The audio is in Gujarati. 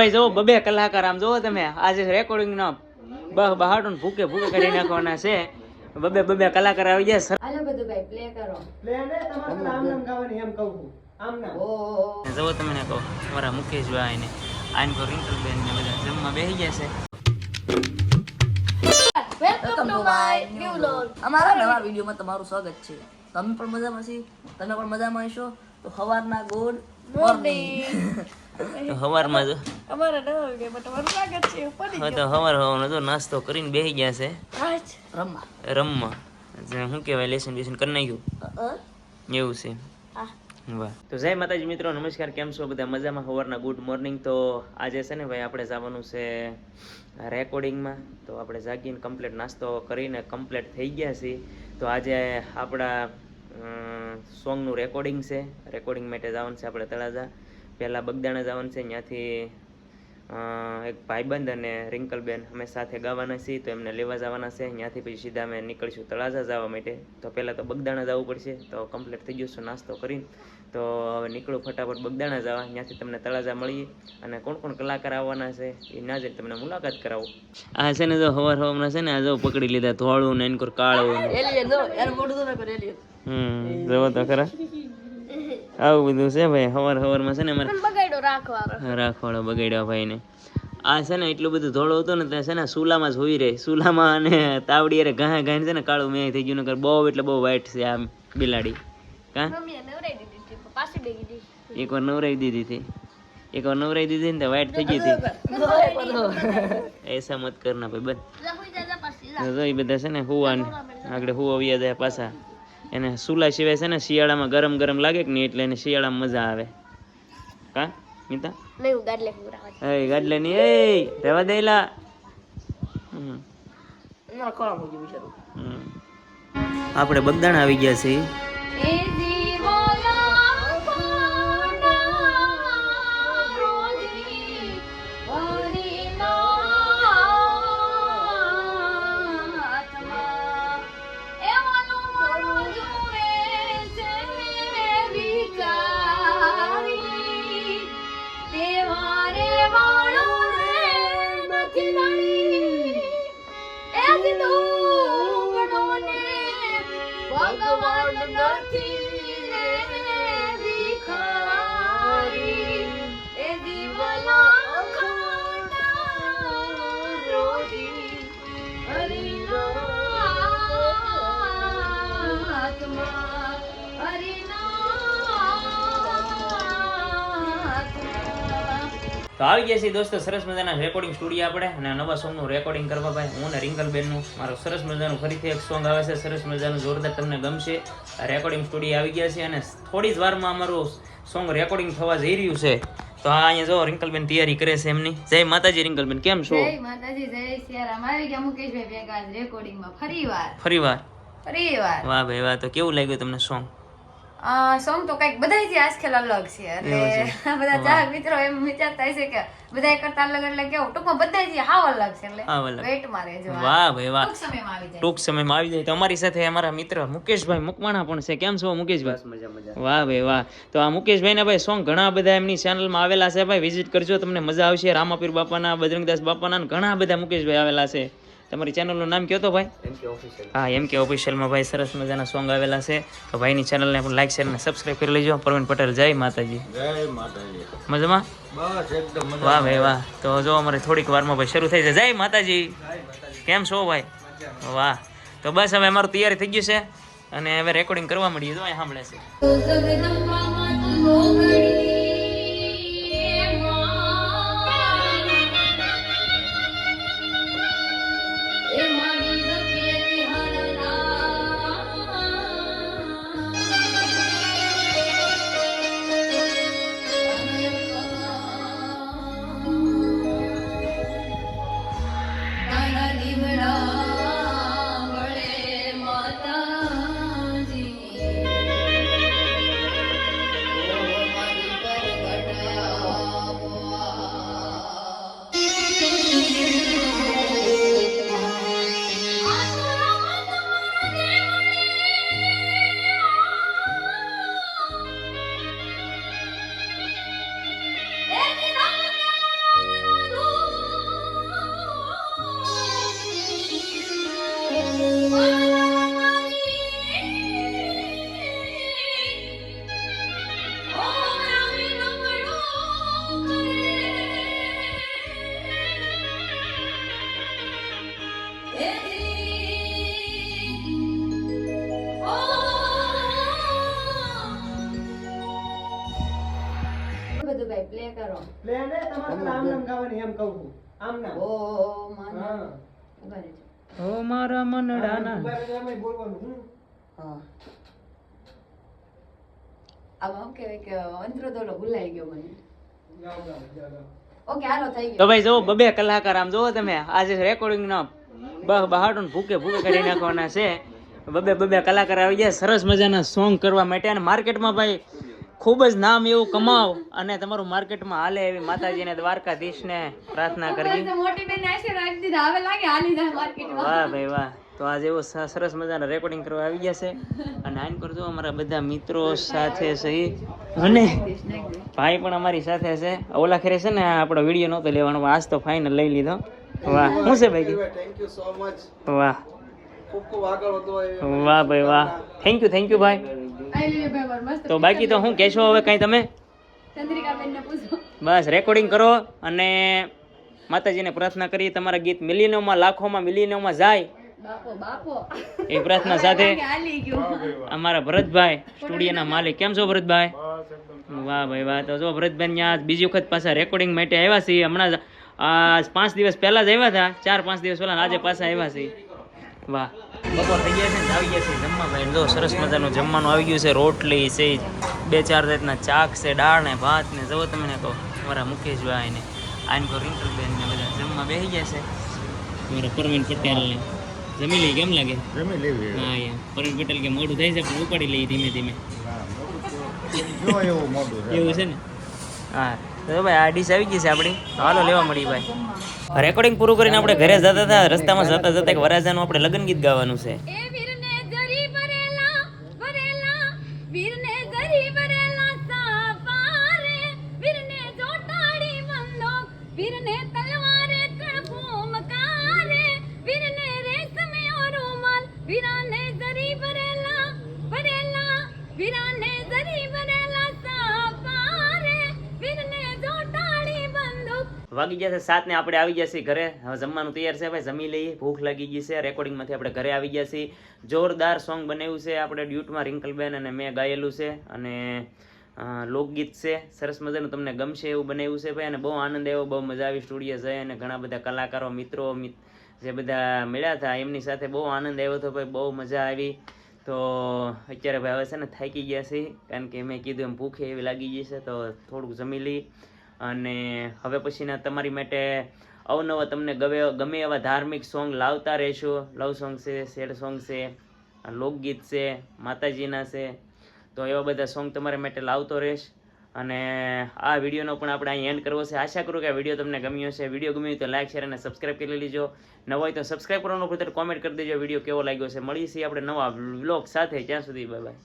ભાઈ જો બબે કલાકાર આમ જોવો તમે આજે રેકોર્ડિંગ નો બહાટો ભૂકે ભૂકે કરી નાખવાના છે. બબે કલાકાર આવી ગયા. હાલો બધું ભાઈ પ્લે કરો. પ્લે ને તમારે આમ નામ ગાવાની એમ કહું છું. આમ નામ. જો તમને કહો મારા મુકેશભાઈ ને આઈન કો રિંકલ બેન ને બધા જમવા બેસી ગયા છે. Welcome to my new vlog. અમારા નવા વિડીયોમાં તમારું સ્વાગત છે. તમે પણ મજામાં છો, તમે પણ મજામાં હશો. તો સવારના ગુડ મોર્નિંગ. તો સવારમાં જો અમારા નવા વિડીયોમાં તમારું સ્વાગત છે. હવે તો સવારનો જો નાસ્તો કરીને બેસી ગયા છે રમવા. શું કહેવાય લેસન બેસન કરી નાખ્યું એવું છે. વાહ. તો જય માતાજી મિત્રો, નમસ્કાર. કેમ છો બધા? મજામાં? સવારના ગુડ મોર્નિંગ. તો આજે છે ને ભાઈ આપણે જવાનું છે રેકોર્ડિંગમાં. તો આપણે જાગીને કમ્પ્લીટ નાસ્તો કરીને કમ્પ્લીટ થઈ ગયા છીએ. તો આજે આપણા સોંગનું રેકોર્ડિંગ છે. રેકોર્ડિંગ માટે જવાનું છે આપણે તળાજા. પહેલાં બગદાણા જવાનું છે. ત્યાંથી એક ભાઈબંધ અને રિંકલબેન અમે સાથે ગાવાના છીએ, તો એમને લેવા જવાના છે. ત્યાંથી પછી સીધા અમે નીકળીશું તળાજા જવા માટે. તો પહેલાં તો બગદાણા જવું પડશે. તો કમ્પ્લીટ થઈ ગયું છે નાસ્તો કરીને. તો હવે નીકળું ફટાફટ બગદાણા જવા. ત્યાંથી તમને તળાજા મળીએ અને કોણ કોણ કલાકાર આવવાના છે એ ના જઈને તમને મુલાકાત કરાવો. આ છે ને જો હવાર હવારના છે ને આ જો પકડી લીધા ધોળું ને એનકોર કાળું. એલિયન જો યાર મોઢું તો ના કરે એલિયન. જોવો તો ખરા આવું બધું છે ભાઈ. હવારમાં છે ને અમારે રાખવાળો બગાડ્યો ભાઈ ને. આ છે ને એટલું બધું ધોળું હતું ને ત્યાં છે ને સુલામાં જ હોઈ રહે. સુલામાં અને તાવડી અરે ઘા ઘાઈને છે ને કાળું મેં થઈ ગયું. નકર બહુ એટલે બહુ વાઈટ છે આ બિલાડી. કા એકવાર નવરાઈ દીધી હતી. એકવાર નવરાઈ દીધી ને વાઈટ થઈ ગઈ હતી. એસા મત કરના ભાઈ બસ. જો એ બધા છે ને હુવા આગળ હુવા વ્યા જાય પાછા. એને સુલા સિવાય છે ને શિયાળામાં ગરમ ગરમ લાગે કે નહીં, એટલે એને શિયાળામાં મજા આવે. કા મિતા ગાડલે ની એ રેવા દેલા. આપણે બગદાણા આવી ગયા છીએ. તો આવી ગયા છીએ દોસ્તો સરસ મજાના રેકોર્ડિંગ સ્ટુડિયો આપણે, અને નવા સોંગનું રેકોર્ડિંગ કરવા ભાઈ. હું ને રિંકલબેનનું મારો સરસ મજાનું ફરીથી એક સોંગ આવે છે, સરસ મજાનું જોરદાર, તમને ગમશે. રેકોર્ડિંગ સ્ટુડિયો આવી ગયા છે અને થોડી જ વારમાં અમારું સોંગ રેકોર્ડિંગ થવા જઈ રહ્યું છે. તો હા અહીંયા જો રિંકલબેન તૈયારી કરે છે એમની. જય માતાજી રિંકલબેન, કેમ છો? જય માતાજી, જય સિયારામ. આવી ગયા મુકેશભાઈ ભેગા રેકોર્ડિંગમાં ફરીવાર. વાહ ભાઈ વાહ. તો કેવું લાગ્યું તમને સોંગ? સોંગ તો કઈક બધાયથી આજકાલ અલગ છે. એટલે બધા ચાહક મિત્રો એમ વિચારતા હશે કે બધાય કરતા અલગ એટલે કેવું ટૂંકમાં બધાયથી હાવ અલગ છે. એટલે વેટ મારે જો. વાહ ભાઈ વાહ. ટૂંક સમયમાં આવી જાય. ટૂંક સમયમાં આવી જાય. તો અમારી સાથે અમારા મિત્ર મુકેશભાઈ મુકવાણા પણ છે. કેમ છો મુકેશભાઈ? વાહ ભાઈ વાહ. તો આ મુકેશભાઈ ના ભાઈ સોંગ ઘણા બધા એમની ચેનલમાં આવેલા છે ભાઈ. વિઝિટ કરજો, તમને મજા આવશે. રામાપીર બાપાના, બજરંગદાસ બાપાના ઘણા બધા મુકેશભાઈ આવેલા છે. તમારી ચેનલનું નામ કયો તો ભાઈ? હા, MK ઓફિશિયલમાં ભાઈ સરસ મજાના સોંગ આવેલા છે. તો ભાઈની ચેનલને પણ લાઈક શેર અને સબસ્ક્રાઈબ કરી લેજો. પ્રવીણ પટેલ, જય માતાજી. મજામાં? વાહ ભાઈ વાહ. તો જો અમારે થોડીક વારમાં ભાઈ શરૂ થઈ જાય. જય માતાજી. કેમ છો ભાઈ? વાહ. તો બસ હવે અમારું તૈયારી થઈ ગયું છે અને હવે રેકોર્ડિંગ કરવા મળીએ. જો અહીં સાંભળે છે. માતાજી બધું ભાઈ પ્લે કરો. પ્લે ને તમારે તો આમ નામ ગાવાની એમ કહું છું. આમ નામ. ઓ માન હા. ઉભા રહેજો. ઓ મારા મનડાના ઉભા રહીને આમેય બોલવાનું. હા આમાં શું કહેવાય કે અંતરો દોલો ભૂલાઈ ગયો મને. ગાઓ, ગાઓ, ગાઓ, ગાઓ. ઓકે હાલો થઈ તો ગયો. ભાઈ જો બબે કલાકાર આમ જોવો તમે આજે રેકોર્ડિંગ નો બહાડો ભૂકે ભૂકે કાઢી નાખવાના છે. બબે કલાકાર આવી ગયા સરસ મજાના સોંગ કરવા માટે અને માર્કેટમાં ભાઈ ખૂબ જ નામ એવું કમાવ અને તમારું માર્કેટમાં હાલે એવી માતાજીને દ્વારકાધીશને પ્રાર્થના કરવી. તો મોટી બેન આશીર્વાદ રાખી દીધા હવે લાગે હાલી જાય માર્કેટમાં. વાહ ભાઈ વાહ. તો આજે એવું સરસ મજાના રેકોર્ડિંગ કરવા આવી ગયા છે અને આઈન પર જો અમારા બધા મિત્રો સાથે છે અને ભાઈ પણ અમારી સાથે છે. ઓલા ખેરે છે ને આપણો વિડીયો નહોતો લેવાનો આજ તો ફાઇનલ લઈ લીધો. વાહ શું છે ભાઈ? Thank you so much. વાહ ખૂબ ખૂબ આગળ વધો. વાહ ભાઈ વાહ. થેન્ક યુ ભાઈ. આઈ લે ભાઈ માર મસ્ત. તો બાકી તો શું કહેશો હવે કાંઈ તમે? ચંદ્રિકા બેન ને પૂછો. બસ રેકોર્ડિંગ કરો અને માતાજીને પ્રાર્થના કરીએ તમારા ગીત મિલિયનોમાં લાખોમાં મિલિયનોમાં જાય બાપો બાપો એ પ્રાર્થના સાથે હાલી ગયો. અમારા ભરતભાઈ સ્ટુડિયોના માલિક. કેમ છો ભરતભાઈ? વાહ ભાઈ વાહ. તો જો ભરતભાઈ ત્યાં બીજી વખત પાછા રેકોર્ડિંગ માટે આવ્યા છીએ. હમણાં જ 5 દિવસ પહેલા જ આવ્યા હતા, 4-5 દિવસ પહેલા આજે પાછા આવ્યા છીએ. વાહ. બપોર થઈ ગયા છે ને આવી ગયા છે જમવા ભાઈ. જો સરસ મજાનું જમવાનું આવી ગયું છે. રોટલી છે, 2-4 જાતના ચાક છે, દાળ ને ભાત ને જવો તમને કહો અમારા મુકેશભાઈ ને આનકો રિંકલબેન ને બધા જમવા બેસી ગયા છે. અમારા પરવીન પટેલ ને જમી લઈ. કેમ લાગે? જમી લેવી હા યાર પરવીન પટેલ કે મોડું થાય છે પણ ઉપાડી લઈએ ધીમે ધીમે. જો એવું મોટું છે એવું છે ને? હા તો ભાઈ આ ડીશ આવી ગઈ છે આપણી. તો હાલો લેવા મળી ભાઈ. રેકોર્ડિંગ પૂરું કરીને આપણે ઘરે જતા હતા. રસ્તામાં જતા જતા એક વરાજાનું આપણે લગ્ન ગીત ગાવાનું છે. એ વીરને જરી ભરેલા વીરને જરી ભરેલા સાપારે વીરને જોટાડી બંદૂક વીરને તલવારે કણફૂમ કારે વીરને રેશમિયો રૂમાલ વીરાને જરી ભરેલા વીરાને જરી ભરેલા સાપારે વીરને જોટાડી બંદૂક. વાગી ગયા છે 7 ને આપણે આવી ગયા છીએ ઘરે. હવે જમવાનું તૈયાર છે ભાઈ. જમી લઈએ. ભૂખ લાગી ગઈ છે. રેકોર્ડિંગમાંથી આપણે ઘરે આવી ગયા છીએ. જોરદાર સોંગ બનાવ્યું છે આપણે ડ્યુટમાં રિંકલબેન અને મેં ગાયેલું છે અને લોકગીત છે. સરસ મજાનું તમને ગમશે એવું બનાવ્યું છે ભાઈ અને બહુ આનંદ આવ્યો, બહુ મજા આવી. સ્ટુડિયો જઈ અને ઘણા બધા કલાકારો મિત્રો જે બધા મળ્યા હતા એમની સાથે બહુ આનંદ આવ્યો હતો ભાઈ. બહુ મજા આવી. તો અત્યારે ભાઈ હવે છે ને થાકી ગયા છીએ કારણ કે મેં કીધું એમ ભૂખે એવી લાગી ગઈ છે તો થોડુંક જમી લઈ અને હવે પછીના તમારી માટે અવનવા તમને ગમે એવા ધાર્મિક સોંગ લાવતા રહેશું. લવ સોંગ છે, સેડ સોંગ છે, લોકગીત છે, માતાજીના છે. તો એવા બધા સોંગ તમારા માટે લાવતો રહીશ અને આ વિડીયોનો પણ આપણે અહીં એન્ડ કરવો છે. આશા કરું કે આ વિડીયો તમને ગમ્યો છે. વિડીયો ગમ્યો તો લાઈક શેર અને સબસ્ક્રાઈબ કરી લેજો. નવો હોય તો સબસ્ક્રાઈબ કરવાનું ભૂલતા કોમેન્ટ કરી દેજો વિડીયો કેવો લાગ્યો છે. મળીએ છીએ આપણે નવા વ્લોગ સાથે. ત્યાં સુધી બાય બાય.